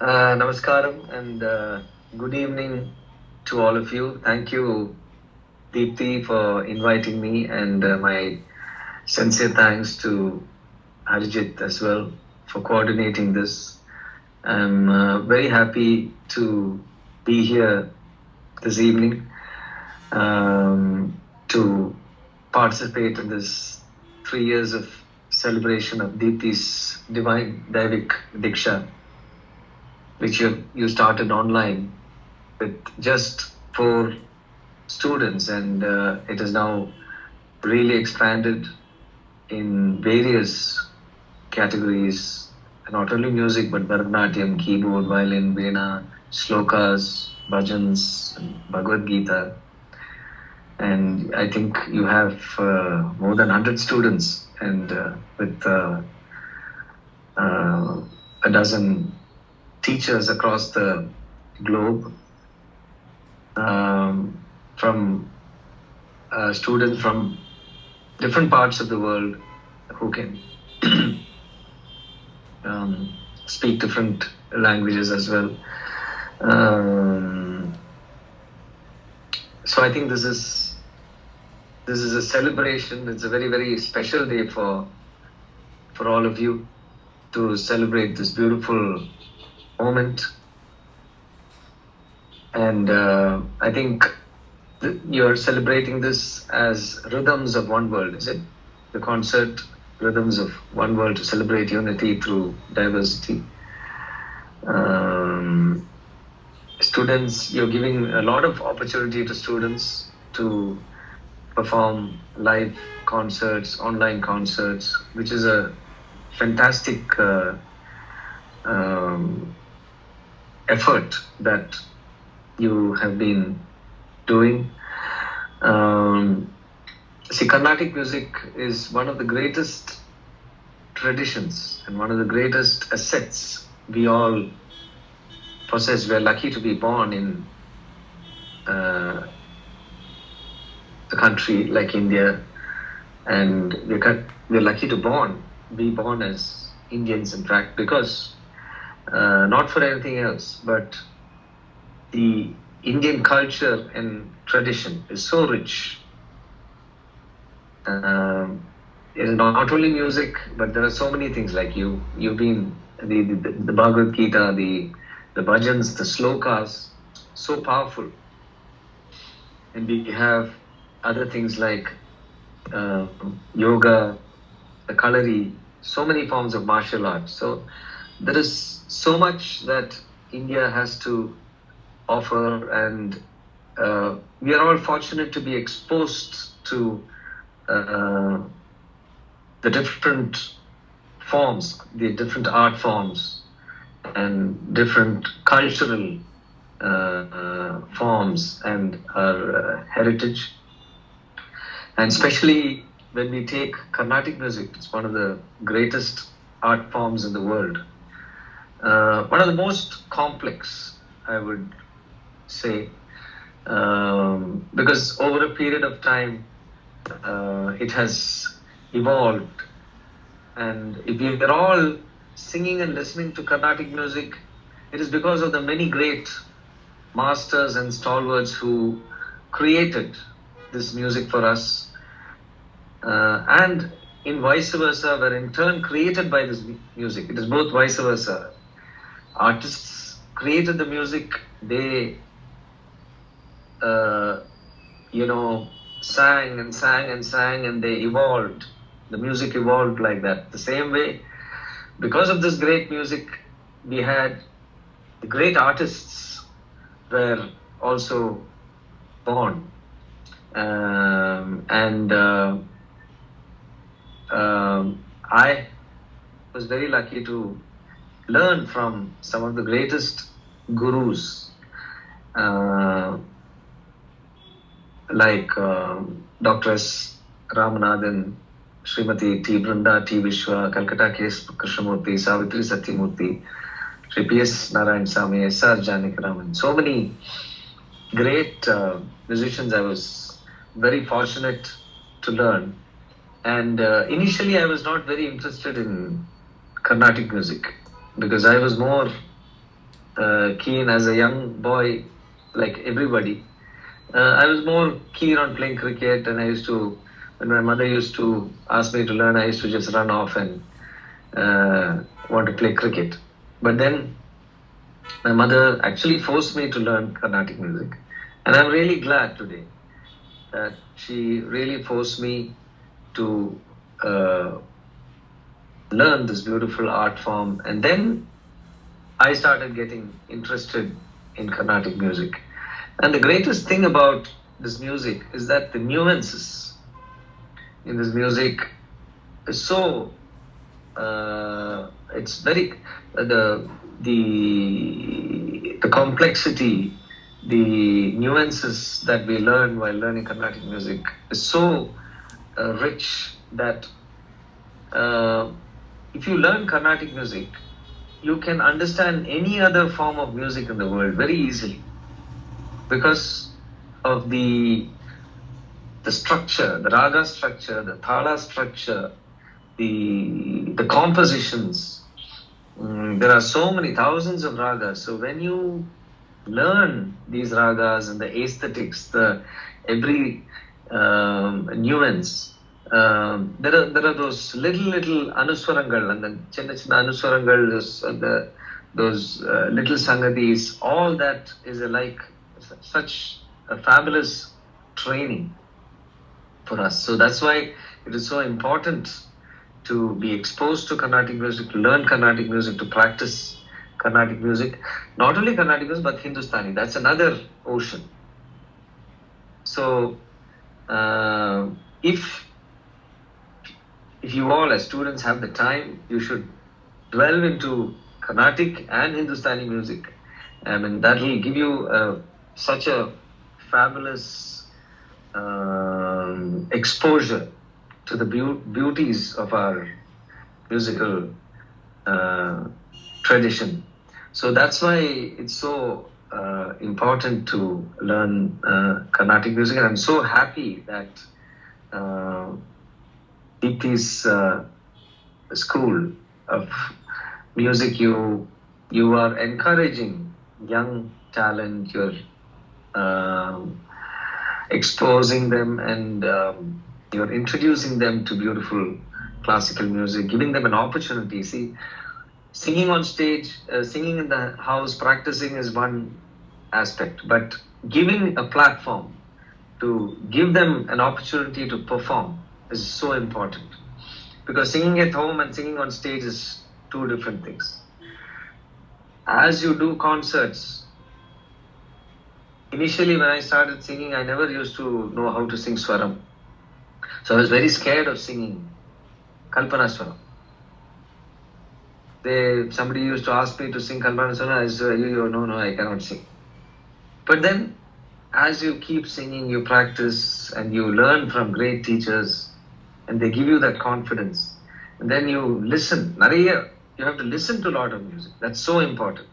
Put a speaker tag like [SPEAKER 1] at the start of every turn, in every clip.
[SPEAKER 1] Namaskaram and good evening to all of you. Thank you, Deepthi, for inviting me, and my sincere thanks to Harijit as well for coordinating this. I'm very happy to be here this evening to participate in this 3 years of celebration of Deepthi's Divine Daivik Diksha, which you started online with just 4 students, and it has now really expanded in various categories, not only music but Bharatanatyam, keyboard, violin, veena, slokas, bhajans, and Bhagavad Gita. And I think you have more than 100 students, and with a dozen teachers across the globe, from students from different parts of the world who can speak different languages as well. So I think this is a celebration. It's a very, very special day for all of you to celebrate this beautiful moment. And I think you're celebrating this as Rhythms of One World, is it? The concert Rhythms of One World, to celebrate unity through diversity. Students, you're giving a lot of opportunity to students to perform live concerts, online concerts, which is a fantastic effort that you have been doing. See, Carnatic music is one of the greatest traditions and one of the greatest assets we all possess. We're lucky to be born in a country like India, and we're lucky to be born as Indians, in fact, because not for anything else, but the Indian culture and tradition is so rich. It is not only music, but there are so many things, like you've been the Bhagavad Gita, the bhajans, the slokas, so powerful. And we have other things like yoga, the kalari, so many forms of martial arts. So there is so much that India has to offer, and we are all fortunate to be exposed to the different forms, the different art forms, and different cultural forms, and our heritage. And especially when we take Carnatic music, it's one of the greatest art forms in the world. One of the most complex, I would say, because over a period of time, it has evolved. And if we are all singing and listening to Carnatic music, it is because of the many great masters and stalwarts who created this music for us, and in vice versa, were in turn created by this music. It is both vice versa. Artists created the music, they sang and sang and sang, and they evolved. The music evolved like that. The same way, because of this great music, we had the great artists were also born. I was very lucky to learn from some of the greatest gurus, like Dr. S. Ramanathan, Srimati T. Brunda, T. Vishwa, Calcutta K. S. Krishnamurti, Savitri Satyamurti, Sri P. S. Narayan Sami, S. R. Janakiraman. So many great musicians I was very fortunate to learn. And initially I was not very interested in Carnatic music, because I was more keen as a young boy, like everybody. I was more keen on playing cricket, and when my mother used to ask me to learn, I used to just run off and want to play cricket. But then my mother actually forced me to learn Carnatic music. And I'm really glad today that she really forced me to learn this beautiful art form. And then I started getting interested in Carnatic music. And the greatest thing about this music is that the nuances in this music is so it's very the complexity, the nuances that we learn while learning Carnatic music is so rich that if you learn Carnatic music, you can understand any other form of music in the world very easily because of the structure, the raga structure, the thala structure, the compositions. There are so many thousands of ragas. So when you learn these ragas and the aesthetics, every nuance, there are those little anuswarangal and then chinna anuswarangal, those little sangadis. All that is such a fabulous training for us. So that's why it is so important to be exposed to Carnatic music, to learn Carnatic music, to practice Carnatic music. Not only Carnatic music, but Hindustani. That's another ocean. So if you all as students have the time, you should delve into Carnatic and Hindustani music. I mean, that will give you such a fabulous exposure to the beauties of our musical tradition. So that's why it's so important to learn Carnatic music. And I'm so happy that Deepthi's school of music, you are encouraging young talent, you're exposing them and you're introducing them to beautiful classical music, giving them an opportunity. See, singing on stage, singing in the house, practicing is one aspect, but giving a platform to give them an opportunity to perform is so important. Because singing at home and singing on stage is two different things. As you do concerts, initially when I started singing, I never used to know how to sing Swaram. So I was very scared of singing Kalpana Swaram. Somebody used to ask me to sing Kalpana Swaram. I said, no, I cannot sing. But then, as you keep singing, you practice and you learn from great teachers and they give you that confidence. And then you listen. You have to listen to a lot of music. That's so important.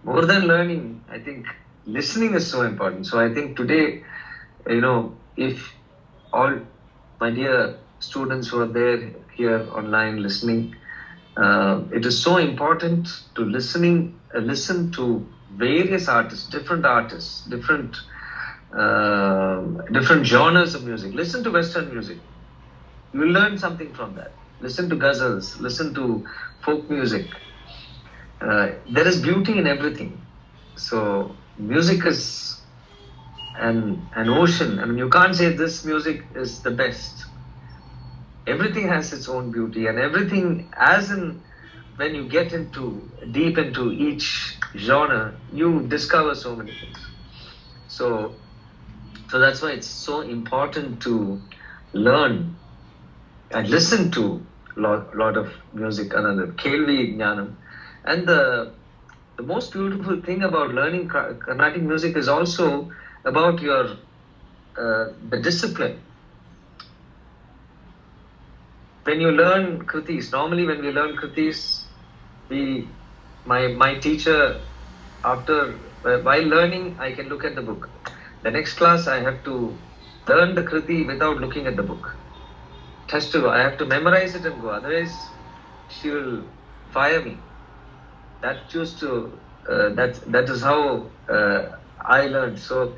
[SPEAKER 1] More than learning, I think listening is so important. So I think today, if all my dear students who are there here online listening, it is so important to listen to various artists, different genres of music. Listen to Western music. You will learn something from that. Listen to ghazals, listen to folk music. There is beauty in everything. So music is an ocean. I mean, you can't say this music is the best. Everything has its own beauty, and everything, when you get deep into each genre, you discover so many things. So that's why it's so important to learn and listen to lot of music, another Kelvi Jnanam. And the most beautiful thing about learning Carnatic music is also about your the discipline. When you learn kritis, normally when we learn kritis, my teacher, while learning, I can look at the book. The next class, I have to learn the kriti without looking at the book. I have to memorize it and go. Otherwise, she will fire me. That used to that is how I learned. So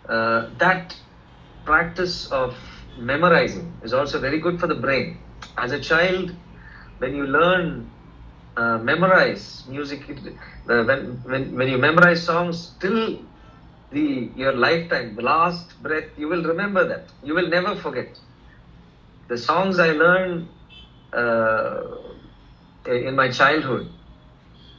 [SPEAKER 1] that practice of memorizing is also very good for the brain. As a child, when you learn memorize music, when you memorize songs till your lifetime, the last breath, you will remember that. You will never forget. The songs I learned in my childhood,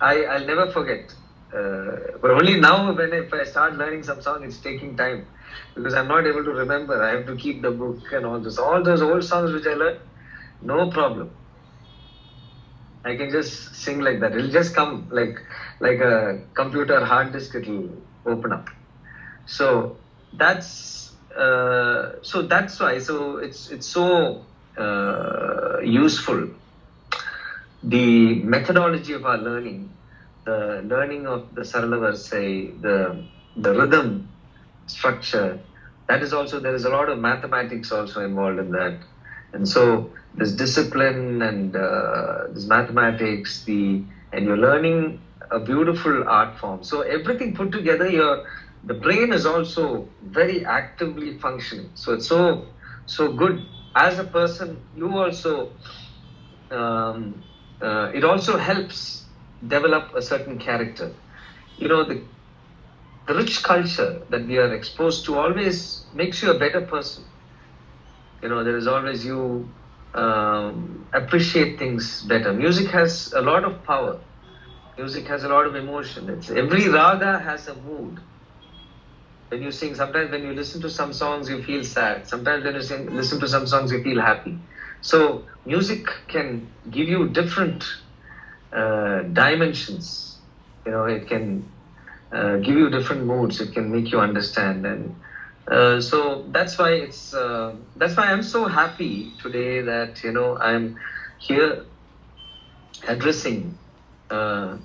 [SPEAKER 1] I'll never forget. But only now, if I start learning some song, it's taking time because I'm not able to remember. I have to keep the book and all this. All those old songs which I learned, no problem. I can just sing like that. It'll just come like a computer hard disk. It'll open up. So that's why. So it's so useful. The methodology of our learning, the learning of the Sarala Varsai, the rhythm structure, that is also, there is a lot of mathematics also involved in that. And so there's discipline and there's mathematics, and you're learning a beautiful art form. So everything put together, the brain is also very actively functioning. So it's so good. As a person, you also, it also helps develop a certain character. The rich culture that we are exposed to always makes you a better person. There is always, you appreciate things better. Music has a lot of power. Music has a lot of emotion. Every raga has a mood. When you sing, sometimes when you listen to some songs, you feel sad. Sometimes when you listen to some songs, you feel happy. So music can give you different dimensions. It can give you different moods. It can make you understand, and so that's why I'm so happy today that I'm here addressing a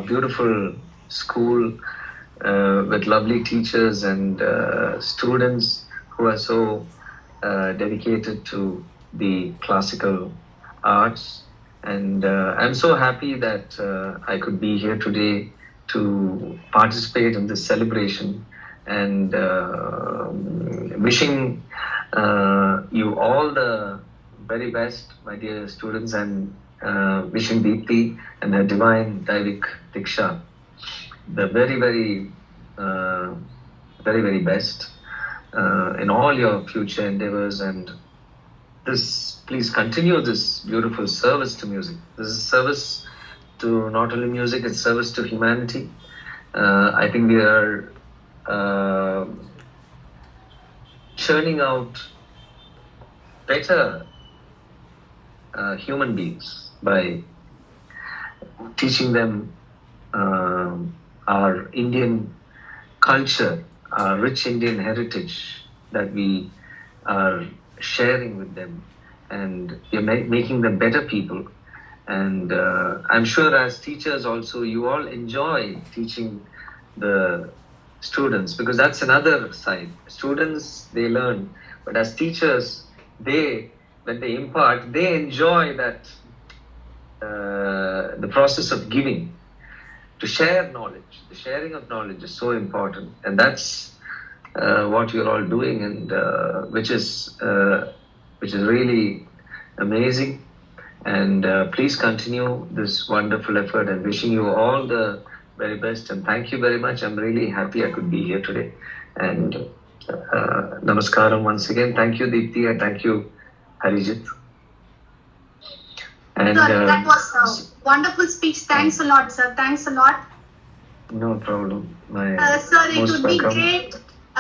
[SPEAKER 1] beautiful school with lovely teachers and students who are so dedicated to the classical arts. And I'm so happy that I could be here today to participate in this celebration, and wishing you all the very best, my dear students, and wishing Deepthi and her divine Daivik Diksha the very, very, very, very best in all your future endeavors. And please continue this beautiful service to music. This is service to not only music, it's service to humanity. I think we are churning out better human beings by teaching them our Indian culture, our rich Indian heritage that we are sharing with them, and we're making them better people. And I'm sure as teachers also, you all enjoy teaching the students, because that's another side. Students, they learn, but as teachers, when they impart, they enjoy that, the process of giving, to share knowledge. The sharing of knowledge is so important, and that's what you're all doing, and which is really amazing. And please continue this wonderful effort, and wishing you all the very best. And thank you very much. I'm really happy I could be here today. And namaskaram once again. Thank you, Deepthi, and thank you, Harijit.
[SPEAKER 2] And sir, that was a wonderful speech. Thanks a lot, sir. Thanks a lot.
[SPEAKER 1] No problem.
[SPEAKER 2] Sir, it would be great.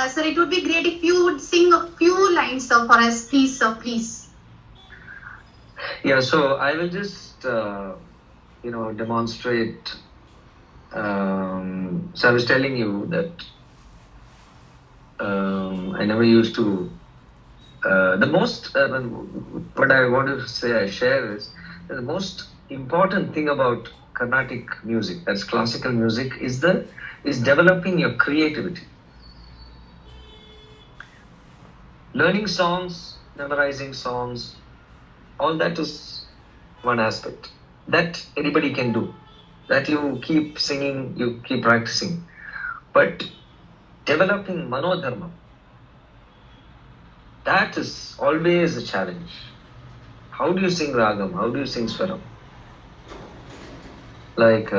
[SPEAKER 2] Sir, it would be great if you would sing a few lines, sir, for us, please, sir, please.
[SPEAKER 1] Yeah, so I will just, demonstrate. So I was telling you that I never used to. The most, what I wanted to say, I share is the most important thing about Carnatic music, that's classical music, is developing your creativity. Learning songs, memorizing songs, all that is one aspect that anybody can do. that you keep singing, you keep practicing. But developing manodharma, that is always a challenge. How do you sing ragam? How do you sing swaram? Like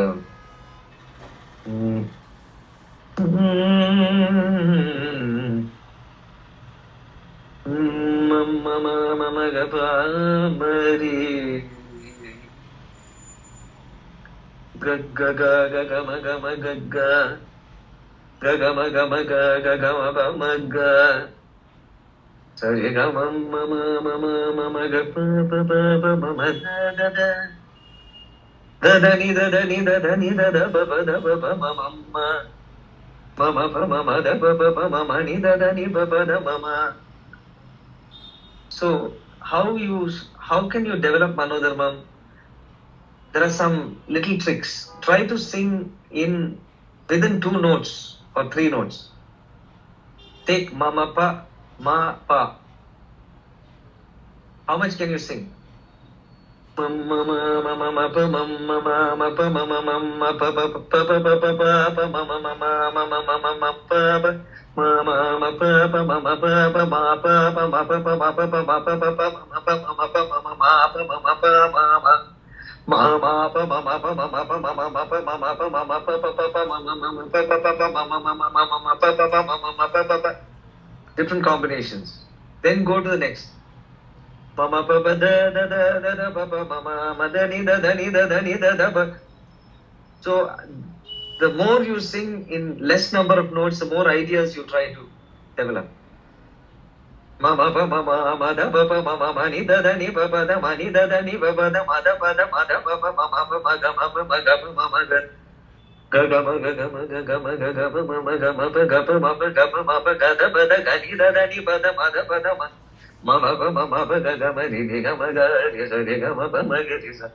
[SPEAKER 1] gagga gaga gama gama gagga gagama gama gaga gama bamaga sari gama mama mama mama gapa papa mama da dadani dadani dadani dada baba da baba mama mama mama da baba mama ni dadani baba da mama. So how can you develop manodharmam? There are some little tricks. Try to sing in within 2 notes or 3 notes. Take mama pa, ma pa. How much can you sing? Different combinations. Then go to the next. Mama papa da da da da da papa mama madani da da ni da da ba. So the more you sing in less number of notes, the more ideas you try to develop. Mama papa mama da papa mama mani da ni papa da mani da ni papa da ma da papa mama papa ga ma papa ga mama ga ga ma ga ga ma ga ga ma ga ga mama ga ma pa ga pa ma pa ga pa ma pa ga da ga ni da ni pa da ma mama pa mama pa ga ma ni ga ma ga ri sa ga ma pa ma ga ri sa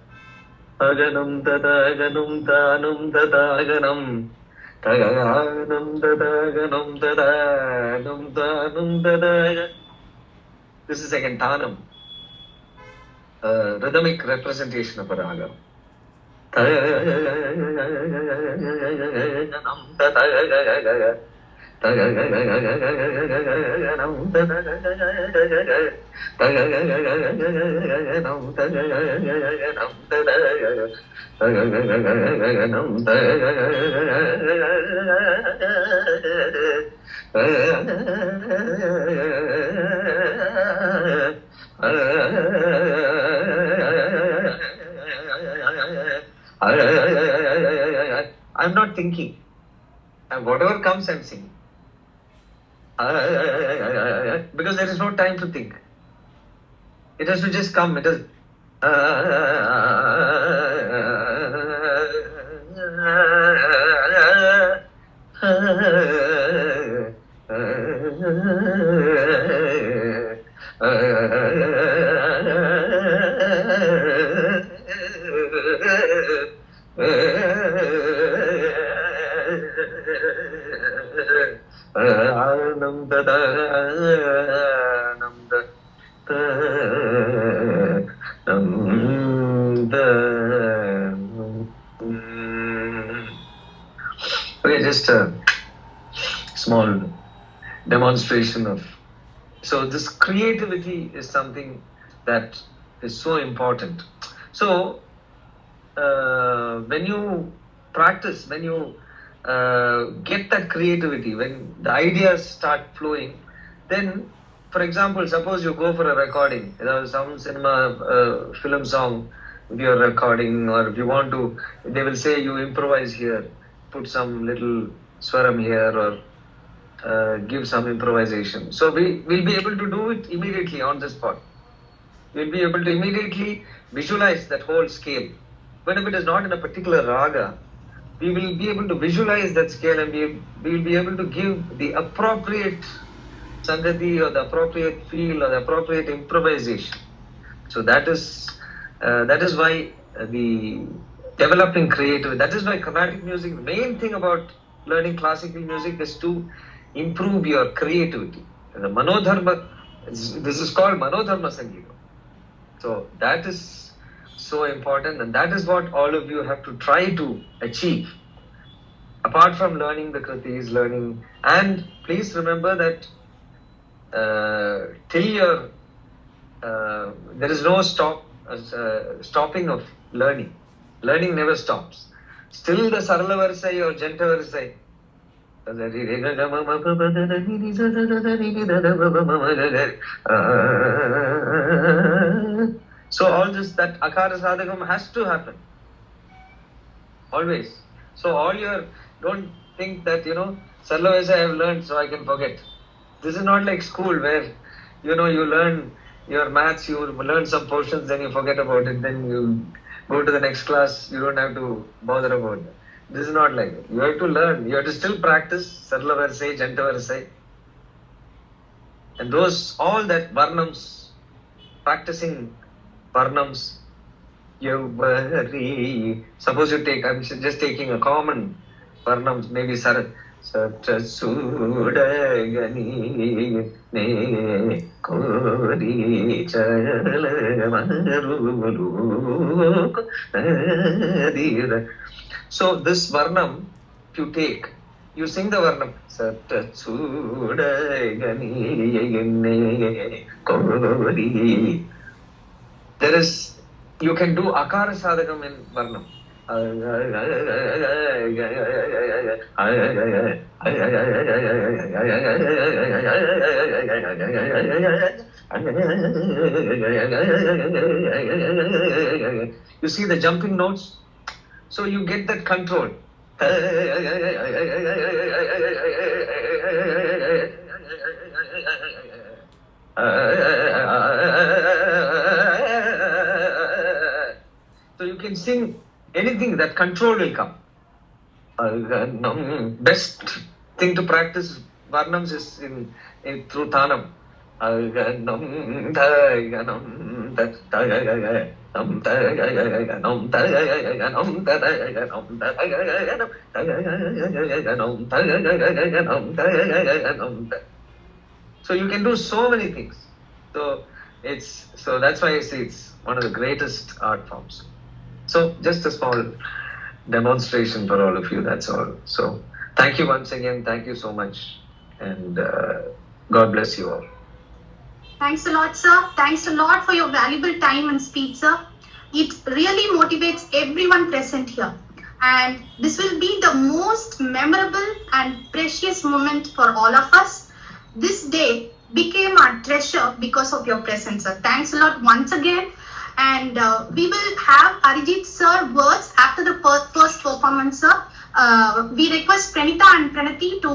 [SPEAKER 1] aganam taganum tanum tadaganam taganum tadaganum tanum tadaganam. This is again tanam, rhythmic representation of a raga. I'm not thinking. And whatever comes, I'm singing. Because there is no time to think. It has to just come. It is. Okay, just a small demonstration of. So this creativity is something that is so important. So when you practice, when you get that creativity, when the ideas start flowing, then, for example, suppose you go for a recording, some cinema film song, if you're recording, or if you want to, they will say you improvise here, put some little swaram here, or give some improvisation. So we'll be able to do it immediately on the spot. We'll be able to immediately visualize that whole scale. But if it is not in a particular raga, we will be able to visualize that scale, and we will be able to give the appropriate sangati, or the appropriate feel, or the appropriate improvisation. So that is why the developing creativity, that is why Carnatic music, the main thing about learning classical music is to improve your creativity. The Manodharma, this is called Manodharma Sangeeta. So that is so important, and that is what all of you have to try to achieve. Apart from learning the kritis, and please remember that till your there is no stopping of learning. Learning never stops. Still the Sarala Varsai or Janta Varsai. So all this, that Akara Sadhakam has to happen. Always. So don't think that, Sarala Varsai I have learned so I can forget. This is not like school where, you learn your maths, you learn some portions, then you forget about it, then you go to the next class, you don't have to bother about it. This is not like it. You have to learn. You have to still practice Sarla Varsai, Janta Varsai. And all that Varnams, practicing Varnams, suppose you take, I'm just taking a common Varnams, maybe Sarat. Satrasudagani ne kori chalamaru. So this Varnam, if you take, you sing the Varnam. Satrasudagani ne kori. You can do Akara Sadhakam in Varnam. You see the jumping notes? So you get that control. So you can sing anything, that control will come. Best thing to practice Varnams is through Thanam. So you can do so many things. So that's why I say it's one of the greatest art forms. So just a small demonstration for all of you, that's all. So thank you once again, thank you so much, and God bless you all.
[SPEAKER 2] Thanks a lot, sir. Thanks a lot for your valuable time and speech, sir. It really motivates everyone present here. And this will be the most memorable and precious moment for all of us. This day became our treasure because of your presence, sir. Thanks a lot once again. And we will have Arijit sir words after the first performance, sir. We request Pranita and Pranati to